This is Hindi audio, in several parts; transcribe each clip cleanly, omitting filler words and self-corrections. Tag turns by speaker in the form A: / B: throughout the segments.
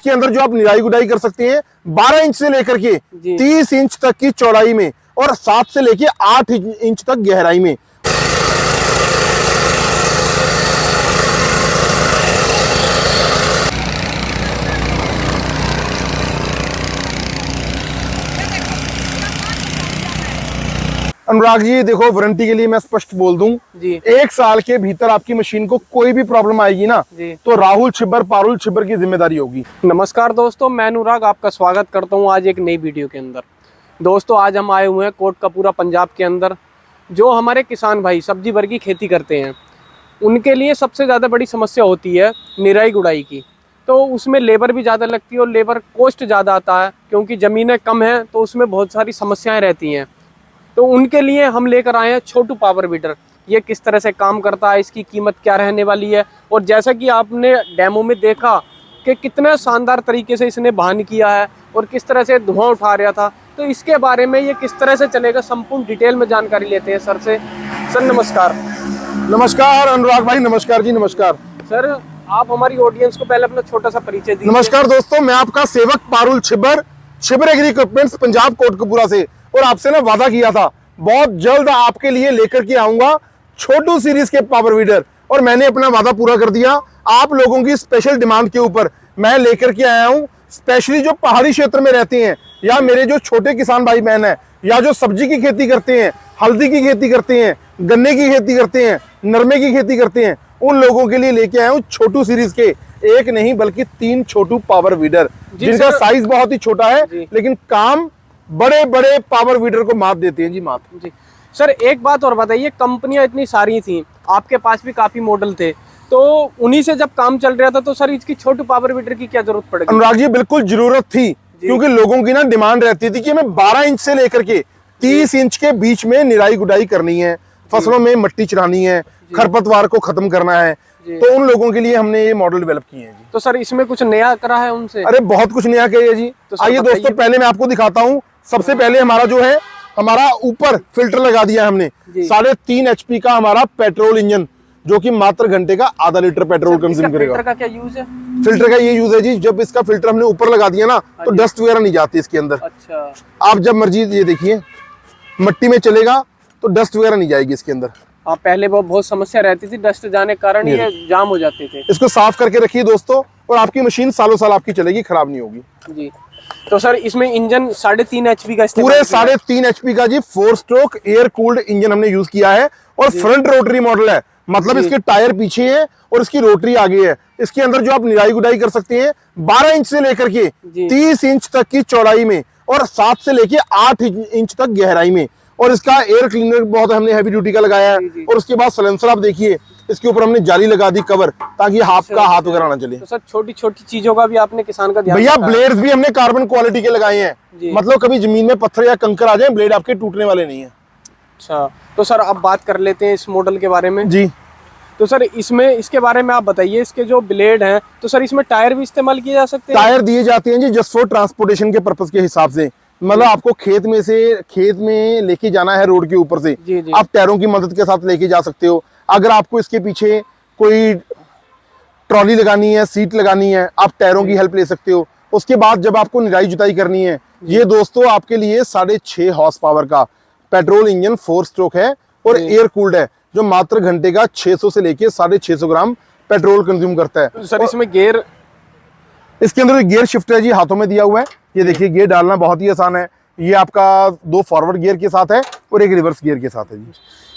A: इसके अंदर जो आप निराई गुडाई कर सकते हैं 12 इंच से लेकर के 30 इंच तक की चौड़ाई में और 7 से लेके 8 इंच तक गहराई में। अनुराग जी देखो, वारंटी के लिए मैं स्पष्ट बोल दूं जी, 1 साल के भीतर आपकी मशीन को कोई भी प्रॉब्लम आएगी ना तो राहुल छिब्बर पारुल छिब्बर की जिम्मेदारी होगी।
B: नमस्कार दोस्तों, मैं अनुराग आपका स्वागत करता हूं आज एक नई वीडियो के अंदर। दोस्तों आज हम आए हुए हैं कोटकपूरा पंजाब के अंदर। जो हमारे किसान भाई सब्जी भर की खेती करते हैं उनके लिए सबसे ज़्यादा बड़ी समस्या होती है निराई गुड़ाई की। तो उसमें लेबर भी ज़्यादा लगती है और लेबर कॉस्ट ज़्यादा आता है, क्योंकि ज़मीनें कम हैं तो उसमें बहुत सारी समस्याएँ रहती हैं। तो उनके लिए हम लेकर आए हैं छोटू पावर वीडर। ये किस तरह से काम करता है, इसकी कीमत क्या रहने वाली है, और जैसा कि आपने डेमो में देखा कि कितना शानदार तरीके से इसने वाहन किया है और किस तरह से धुआं उठा रहा था, तो इसके बारे में ये किस तरह से चलेगा संपूर्ण डिटेल में जानकारी लेते हैं सर से। सर नमस्कार।
A: नमस्कार अनुराग भाई, नमस्कार जी, नमस्कार।
B: सर आप हमारी ऑडियंस को पहले अपना छोटा सा परिचय दीजिए।
A: नमस्कार दोस्तों, मैं आपका सेवक पारुल छिब्बर, छिब्बर एग्री इक्विपमेंट्स पंजाब कोटकपूरा से। और आपसे ना वादा किया था बहुत जल्द आपके लिए लेकर के आऊंगा छोटू सीरीज के पावर वीडर, और मैंने अपना वादा पूरा कर दिया। आप लोगों की स्पेशल डिमांड के ऊपर मैं लेकर के आया हूं। स्पेशली जो पहाड़ी क्षेत्र में रहते हैं या मेरे जो छोटे किसान भाई बहन है या जो सब्जी की खेती करते हैं, हल्दी की खेती करते हैं, गन्ने की खेती करते हैं, नरमे की खेती करते हैं, उन लोगों के लिए लेके आया हूं छोटू सीरीज के एक नहीं बल्कि 3 छोटू पावर वीडर, जिनका साइज बहुत ही छोटा है लेकिन काम बड़े बड़े पावर वीडर को मात देते हैं जी, मात
B: जी। सर एक बात और बताइए, कंपनियां इतनी सारी थी, आपके पास भी काफी मॉडल थे, तो उन्हीं से जब काम चल रहा था तो सर इसकी छोटू पावर वीडर की क्या जरूरत पड़ गई?
A: अनुराग जी बिल्कुल जरूरत थी, क्योंकि लोगों की ना डिमांड रहती थी कि हमें 12 इंच से लेकर के 30 इंच के बीच में निराई गुडाई करनी है, फसलों में मट्टी चढ़ानी है, खरपतवार को खत्म करना है। तो उन लोगों के लिए हमने ये मॉडल डेवलप किए हैं जी।
B: तो सर इसमें कुछ नया करा है उनसे?
A: अरे बहुत कुछ नया किया है जी। तो आइए दोस्तों पहले मैं आपको दिखाता हूँ। सबसे पहले हमारा जो है, हमारा ऊपर फिल्टर लगा दिया है हमने 3.5 HP का हमारा पेट्रोल इंजन, जो कि मात्र घंटे का आधा लीटर पेट्रोल कंज्यूम करेगा।
B: फिल्टर का क्या यूज है?
A: फिल्टर का ये यूज है जी, जब इसका फिल्टर हमने ऊपर लगा दिया ना तो डस्ट वगैरह नहीं जाती इसके अंदर।
B: अच्छा।
A: आप जब मर्जी ये देखिए मट्टी में चलेगा तो डस्ट वगैरह नहीं जाएगी इसके अंदर।
B: पहले बहुत समस्या रहती थी, डस्ट जाने के कारण ये जाम हो जाते थे।
A: इसको साफ करके रखिए दोस्तों, और आपकी मशीन सालों साल आपकी चलेगी, खराब नहीं होगी
B: जी। तो सर इसमें इंजन 3.5 HP का
A: पूरे 3.5 HP का जी 4 स्ट्रोक एयर कूल्ड इंजन हमने यूज किया है, और फ्रंट रोटरी मॉडल है, मतलब इसके टायर पीछे है और इसकी रोटरी आगे है। इसके अंदर जो आप निराई गुडाई कर सकते हैं 12 इंच से लेकर के 30 इंच तक की चौड़ाई में और 7 से लेके 8 इंच तक गहराई में। और इसका एयर क्लीनर बहुत हमने हैवी ड्यूटी का लगाया है। और उसके बाद सलेंसर आप देखिए, इसके ऊपर हमने जाली लगा दी कवर, ताकि हाथ वगैरह ना चले।
B: तो सर छोटी छोटी चीजों का भी आपने किसान का ध्यान
A: भैया ब्लेड्स भी हमने कार्बन क्वालिटी के लगाए हैं, मतलब कभी जमीन में पत्थर या कंकर आ जाए ब्लेड आपके टूटने वाले नहीं है।
B: अच्छा, तो सर अब बात कर लेते हैं इस मॉडल के बारे में
A: जी।
B: तो सर इसमें इसके बारे में आप बताइए, इसके जो ब्लेड हैं, तो सर इसमें टायर भी इस्तेमाल किए जा सकते हैं?
A: टायर दिए जाते हैं जी जस्ट फॉर ट्रांसपोर्टेशन के पर्पज के हिसाब से, मतलब आपको खेत में लेके जाना है रोड के ऊपर से, आप टायरों की मदद के साथ लेके जा सकते हो। अगर आपको इसके पीछे कोई ट्रॉली लगानी है, सीट लगानी है, आप टायरों की हेल्प ले सकते हो। उसके बाद जब आपको निराई जुताई करनी है, ये दोस्तों आपके लिए 6.5 हॉर्स पावर का पेट्रोल इंजन 4 स्ट्रोक है और एयर कूल्ड है, जो मात्र घंटे का 600 से लेके 650 ग्राम पेट्रोल कंज्यूम करता है।
B: सर इसमें गियर,
A: इसके अंदर गियर शिफ्ट है जी, हाथों में दिया हुआ है। ये देखिए गियर डालना बहुत ही आसान है। ये आपका 2 फॉरवर्ड गियर के साथ है और 1 रिवर्स गियर के साथ है जी।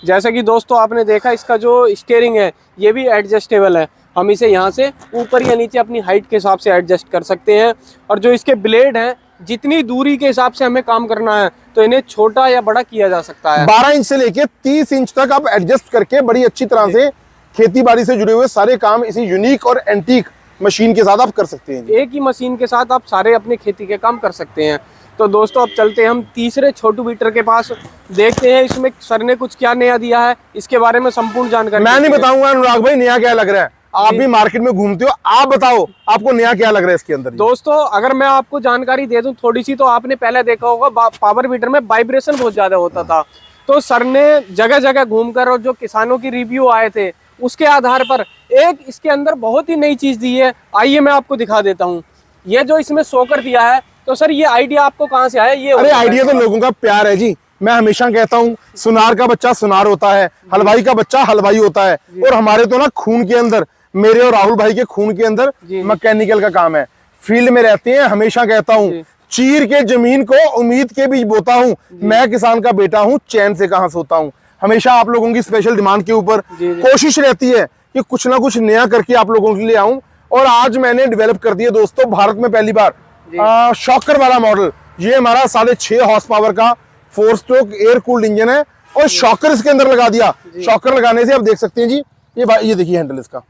B: जैसा कि दोस्तों आपने देखा, इसका जो स्टीयरिंग है ये भी एडजस्टेबल है, हम इसे यहाँ से ऊपर या नीचे अपनी हाइट के हिसाब से एडजस्ट कर सकते हैं। और जो इसके ब्लेड हैं, जितनी दूरी के हिसाब से हमें काम करना है तो इन्हें छोटा या बड़ा किया जा सकता है।
A: 12 इंच से लेके 30 इंच तक आप एडजस्ट करके बड़ी अच्छी तरह से खेती बाड़ी से जुड़े हुए सारे काम इसी यूनिक और एंटीक मशीन के साथ आप कर सकते हैं।
B: एक ही मशीन के साथ आप सारे अपने खेती के काम कर सकते हैं। तो दोस्तों अब चलते हैं हम तीसरे छोटू वीडर के पास, देखते हैं इसमें सर ने कुछ क्या नया दिया है, इसके बारे में संपूर्ण जानकारी।
A: मैं नहीं बताऊंगा अनुराग भाई नया क्या लग रहा है, आप भी मार्केट में घूमते हो, आप बताओ आपको नया क्या लग रहा है इसके अंदर।
B: दोस्तों अगर मैं आपको जानकारी दे दूं थोड़ी सी, तो आपने पहले देखा होगा पावर वीडर में वाइब्रेशन बहुत ज्यादा होता था, तो सर ने जगह जगह घूमकर और जो किसानों की रिव्यू आए थे उसके आधार पर एक इसके अंदर बहुत ही नई चीज दी है। आइए मैं आपको दिखा देता हूँ। ये जो इसमें सोकर दिया है, तो सर ये आइडिया आपको कहाँ से आया? ये
A: अरे आइडिया तो लोगों का प्यार है जी। मैं हमेशा कहता हूँ सुनार का बच्चा सुनार होता है, हलवाई का बच्चा हलवाई होता है। और हमारे तो ना खून के अंदर, मेरे और राहुल भाई के खून के अंदर मैकेनिकल का काम है। फील्ड में रहते हैं, हमेशा कहता हूँ चीर के जमीन को उम्मीद के बीज बोता हूँ। मैं किसान का बेटा हूँ, चैन से कहाँ सोता हूँ। हमेशा आप लोगों की स्पेशल डिमांड के ऊपर कोशिश रहती है कि कुछ ना कुछ नया करके आप लोगों के लिए आऊं। और आज मैंने डेवलप कर दिया दोस्तों भारत में पहली बार शॉकर वाला मॉडल। ये हमारा 6.5 हॉर्स पावर का 4 स्ट्रोक एयर कूल्ड इंजन है और शॉकर इसके अंदर लगा दिया। शॉकर लगाने से आप देख सकते हैं जी, ये देखिए हैंडल, इसका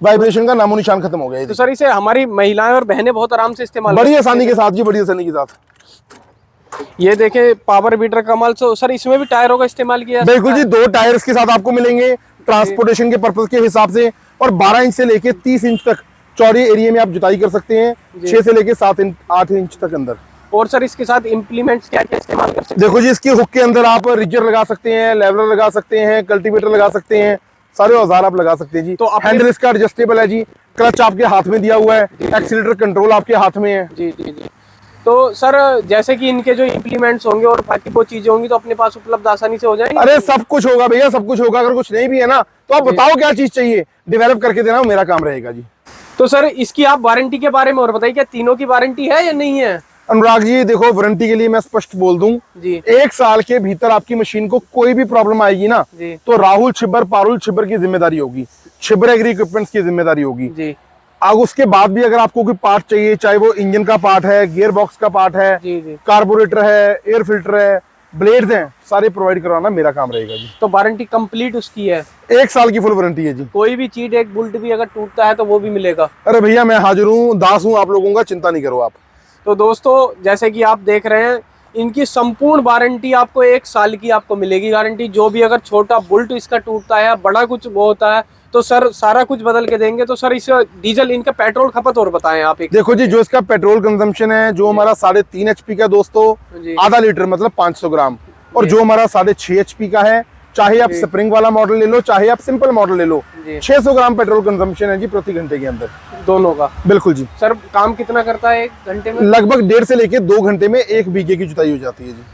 A: वाइब्रेशन का नामो निशान खत्म हो गया।
B: तो सर इसे हमारी महिलाएं और बहनें बहुत आराम से इस्तेमाल
A: बड़ी आसानी के साथ जी, बड़ी आसानी के साथ।
B: ये देखे पावर बीटर कमाल। तो सर इसमें भी टायरों का इस्तेमाल किया?
A: बिल्कुल जी, 2 टायर इसके साथ आपको मिलेंगे ट्रांसपोर्टेशन के पर्पज के हिसाब से। और 12 इंच से लेके 30 इंच तक चौड़े एरिया में आप जुताई कर सकते हैं, 6 से लेके 8 इंच तक अंदर।
B: और सर इसके साथ इम्प्लीमेंट्स क्या क्या इस्तेमाल कर सकते हैं?
A: देखो जी, इसकी हुक के अंदर आप रिजर लगा सकते हैं, लेवलर लगा सकते हैं, कल्टीवेटर लगा सकते हैं, सारे औजार आप लगा सकते हैं जी।
B: तो
A: हैंडल इसका एडजस्टेबल है जी, क्लच आपके हाथ में दिया हुआ है, एक्सीलरेटर कंट्रोल आपके हाथ में है।
B: जी जी जी। तो सर जैसे कि इनके जो इम्प्लीमेंट्स होंगे और बाकी वो चीजें होंगी तो अपने पास उपलब्ध आसानी से हो जाएंगे?
A: अरे सब कुछ होगा भैया, सब कुछ होगा। अगर कुछ नहीं भी है ना तो आप बताओ क्या चीज चाहिए, डेवलप करके देना मेरा काम रहेगा जी।
B: तो सर इसकी आप वारंटी के बारे में और बताइए, क्या तीनों की वारंटी है या नहीं है?
A: अनुराग जी देखो, वारंटी के लिए मैं स्पष्ट बोल दूं
B: जी,
A: 1 साल के भीतर आपकी मशीन को कोई भी प्रॉब्लम आएगी ना
B: जी,
A: तो राहुल छिब्बर पारुल छिब्बर की जिम्मेदारी होगी, छिब्बर एग्री इक्विपमेंट्स की जिम्मेदारी होगी
B: जी।
A: अब उसके बाद भी अगर आपको कोई पार्ट चाहिए, चाहे वो इंजन का पार्ट है, गियर बॉक्स का पार्ट है,
B: जी, जी।
A: कार्बोरेटर है, एयर फिल्टर है, ब्लेड्स हैं, सारे प्रोवाइड करवाना मेरा काम रहेगा जी।
B: तो वारंटी कंप्लीट उसकी है?
A: 1 साल की फुल वारंटी है जी।
B: कोई भी चीज, एक बुल्ट भी अगर टूटता है तो वो भी मिलेगा?
A: अरे भैया मैं हाजिर हूँ, दास हूँ आप लोगों का, चिंता नहीं करो आप।
B: तो दोस्तों जैसे कि आप देख रहे हैं, इनकी संपूर्ण वारंटी आपको 1 साल की आपको मिलेगी गारंटी। जो भी अगर छोटा बुल्ट इसका टूटता है, बड़ा कुछ वो होता है तो सर सारा कुछ बदल के देंगे। तो सर इस डीजल, इनका पेट्रोल खपत और बताएं आप एक।
A: देखो जी, जो इसका पेट्रोल कंजम्पशन है, जो हमारा 3.5 HP का दोस्तों,
B: जी।
A: आधा लीटर मतलब 500 ग्राम, और जो हमारा 6.5 HP का है, चाहे आप स्प्रिंग वाला मॉडल ले लो, चाहे आप सिंपल मॉडल ले लो, 600 ग्राम पेट्रोल कंजम्पशन है जी प्रति घंटे के अंदर,
B: दोनों का।
A: बिल्कुल जी।
B: सर काम कितना करता है 1 घंटे में?
A: लगभग 1.5 से लेके 2 घंटे में 1 बीघे की जुताई हो जाती है जी,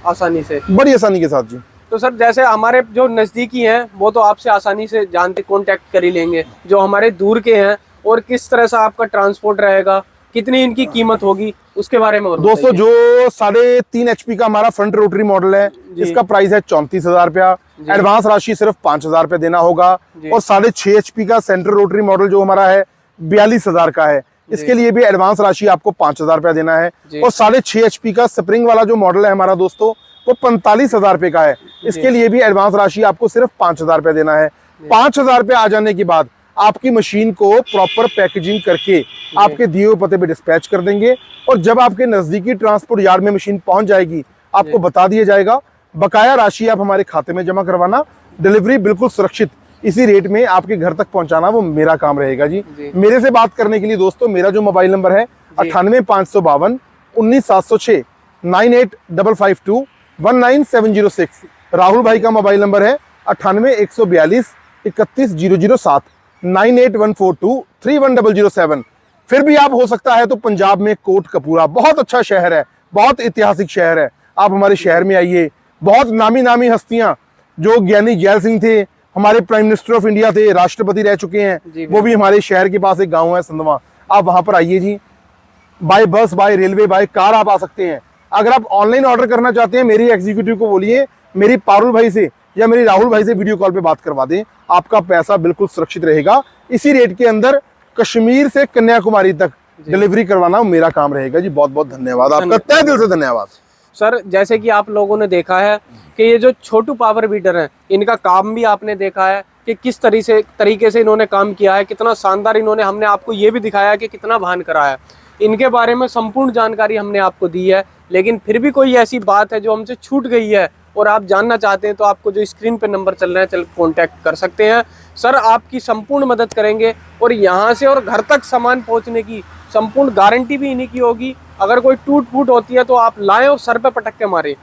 B: आसानी से,
A: बड़ी आसानी के साथ जी।
B: तो सर जैसे हमारे जो नज़दीकी हैं वो तो आपसे आसानी से जानते, कांटेक्ट कर ही लेंगे। जो हमारे दूर के हैं, और किस तरह से आपका ट्रांसपोर्ट रहेगा, कितनी इनकी कीमत होगी, उसके बारे में और
A: दोस्तों जो 3.5 HP का हमारा फ्रंट रोटरी मॉडल है, इसका प्राइस है 34,000 रुपया। एडवांस राशि सिर्फ 5,000 रुपये देना होगा। और 6.5 HP का सेंटर रोटरी मॉडल जो हमारा है 42,000 का है, इसके लिए भी एडवांस राशि आपको 5,000 रुपया देना है। और 6.5 HP का स्प्रिंग वाला जो मॉडल है हमारा दोस्तों, वो 45,000 रुपए का है, इसके लिए भी एडवांस राशि आपको सिर्फ 5,000 रुपए देना है। 5,000 रुपए आ जाने के बाद आपकी मशीन को प्रॉपर पैकेजिंग करके आपके दिए हुए पते पे डिस्पैच कर देंगे। और जब आपके नजदीकी ट्रांसपोर्ट यार्ड में मशीन पहुंच जाएगी, आपको बता दिया जाएगा, बकाया राशि आप हमारे खाते में जमा करवाना, डिलीवरी बिल्कुल सुरक्षित इसी रेट में आपके घर तक पहुंचाना वो मेरा काम रहेगा जी। मेरे से बात करने के लिए दोस्तों मेरा जो मोबाइल नंबर है 98,552 19,706 98,552 19,706। राहुल भाई का मोबाइल नंबर है 98,142 31,007 98,142 31,007। फिर भी आप हो सकता है तो पंजाब में कोटकपूरा बहुत अच्छा शहर है, बहुत ऐतिहासिक शहर है, आप हमारे शहर में आइए। बहुत नामी नामी हस्तियां, जो ज्ञानी जैल सिंह थे, हमारे प्राइम मिनिस्टर ऑफ इंडिया थे, राष्ट्रपति रह चुके हैं, वो भी हमारे शहर के पास एक गाँव है संधवा, आप वहां पर आइए जी। बाय बस, बाय रेलवे, बाय कार आप आ सकते हैं। अगर आप ऑनलाइन ऑर्डर करना चाहते हैं, मेरी एग्जीक्यूटिव को बोलिए मेरी पारुल भाई से या मेरी राहुल भाई से वीडियो कॉल पे बात करवा दें, आपका पैसा बिल्कुल सुरक्षित रहेगा। इसी रेट के अंदर कश्मीर से कन्याकुमारी तक डिलीवरी करवाना मेरा काम रहेगा जी। बहुत बहुत धन्यवाद आपका, तहे दिल से धन्यवाद।
B: सर जैसे कि आप लोगों ने देखा है कि ये जो छोटू पावर बीटर हैं, इनका काम भी आपने देखा है कि किस तरीके से इन्होंने काम किया है, कितना शानदार इन्होंने, हमने आपको ये भी दिखाया कि कितना भान करा है। इनके बारे में संपूर्ण जानकारी हमने आपको दी है, लेकिन फिर भी कोई ऐसी बात है जो हमसे छूट गई है और आप जानना चाहते हैं तो आपको जो स्क्रीन पे नंबर चल रहे हैं कांटेक्ट कर सकते हैं। सर आपकी संपूर्ण मदद करेंगे और यहाँ से और घर तक सामान पहुँचने की संपूर्ण गारंटी भी इन्हीं की होगी। अगर कोई टूट फूट होती है तो आप लाएं और सर पे पटक के मारें।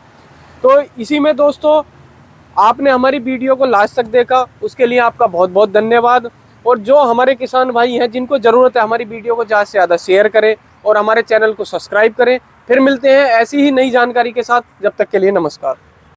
B: तो इसी में दोस्तों आपने हमारी वीडियो को लास्ट तक देखा, उसके लिए आपका बहुत बहुत धन्यवाद। और जो हमारे किसान भाई हैं जिनको ज़रूरत है, हमारी वीडियो को ज़्यादा से ज़्यादा शेयर करें और हमारे चैनल को सब्सक्राइब करें। फिर मिलते हैं ऐसी ही नई जानकारी के साथ, जब तक के लिए नमस्कार।